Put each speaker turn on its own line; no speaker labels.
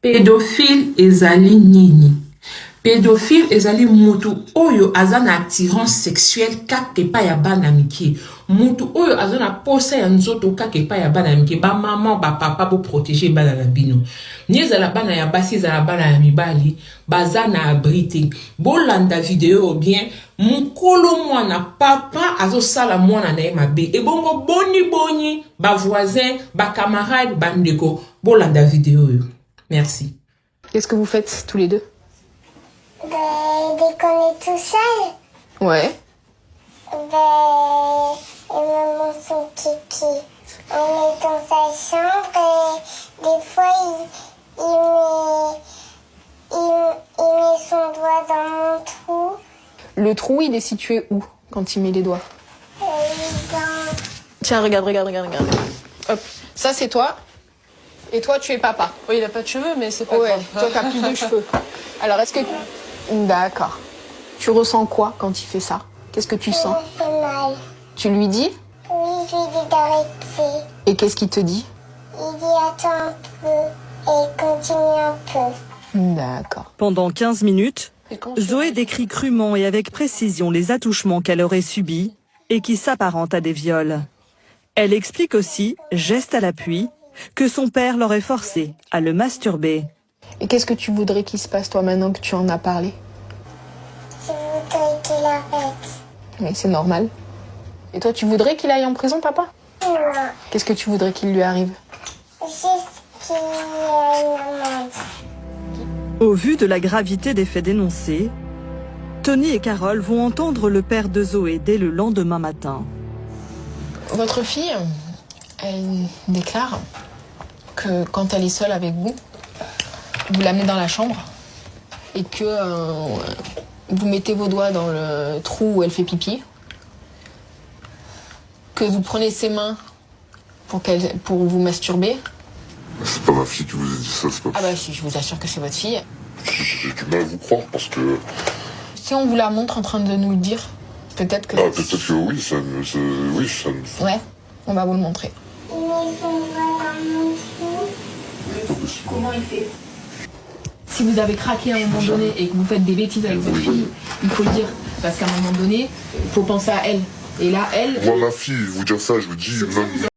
Pédophile ezali nini? Pédophile ezali mutu oyo azana attirance sexuelle kake pa ya bana mike. Mutu oyo azana posa ya nzoto kake pa ya bana mike. Ba maman, ba papa bo protéger bana na bino. Niezala bana ya basi zala bana ya mibali, bazana abrité. Bolanda video bien, mukolo mwana papa azo sala mwana na mabe. E bongo boni ba voisin, ba camarade, bandeko. Bolanda video yo. Merci.
Qu'est-ce que vous faites tous les deux?
Dès qu'on est tout seul,
Ouais.
il me montre son kiki. On est dans sa chambre et des fois il met son doigt dans mon trou.
Le trou, il est situé où quand il met les doigts?
Dans...
Tiens, regarde. Hop, ça c'est toi. Et toi, tu es papa.
Oui, il a pas de cheveux, mais c'est pas
Ouais,
grave.
toi, t'as plus de cheveux. Alors, est-ce que... D'accord. Tu ressens quoi quand il fait ça? Qu'est-ce que tu
Il
sens?
me fait mal.
Tu lui dis?
Oui, je lui dis d'arrêter.
Et qu'est-ce qu'il te dit?
Il dit attends un peu et continue un peu.
D'accord.
Pendant 15 minutes,
Et quand tu-
Zoé décrit crûment et avec précision les attouchements qu'elle aurait subis et qui s'apparentent à des viols. Elle explique aussi, geste à l'appui, que son père l'aurait forcée à le masturber.
Et qu'est-ce que tu voudrais qu'il se passe, toi, maintenant que tu en as parlé?
Je voudrais qu'il arrête.
Oui, c'est normal. Et toi, tu voudrais qu'il aille en prison, papa?
Non,
Qu'est-ce que tu voudrais qu'il lui arrive?
juste qu'il ait une amende.
Au vu de la gravité des faits dénoncés, Tony et Carole vont entendre le père de Zoé dès le lendemain matin.
Votre fille, elle déclare que quand elle est seule avec vous, vous l'amenez dans la chambre et que vous mettez vos doigts dans le trou où elle fait pipi, que vous prenez ses mains pour vous masturber.
C'est pas ma fille qui vous a dit ça, c'est pas
Ah bah si, je vous assure que c'est votre fille.
J'ai du mal à vous croire parce que...
Si on vous la montre en train de nous le dire, peut-être que...
Ah, peut-être que oui, ça me...
Ouais, on va vous le montrer.
Il met son doigt dans mon trou.
C'est pas possible.
Comment il fait? Si vous avez craqué à un moment donné et que vous faites des bêtises avec votre fille, il faut le dire. Parce qu'à un moment donné, il faut penser à elle. Et là, elle...
Moi, ma fille, vous dire ça, je vous dis, même...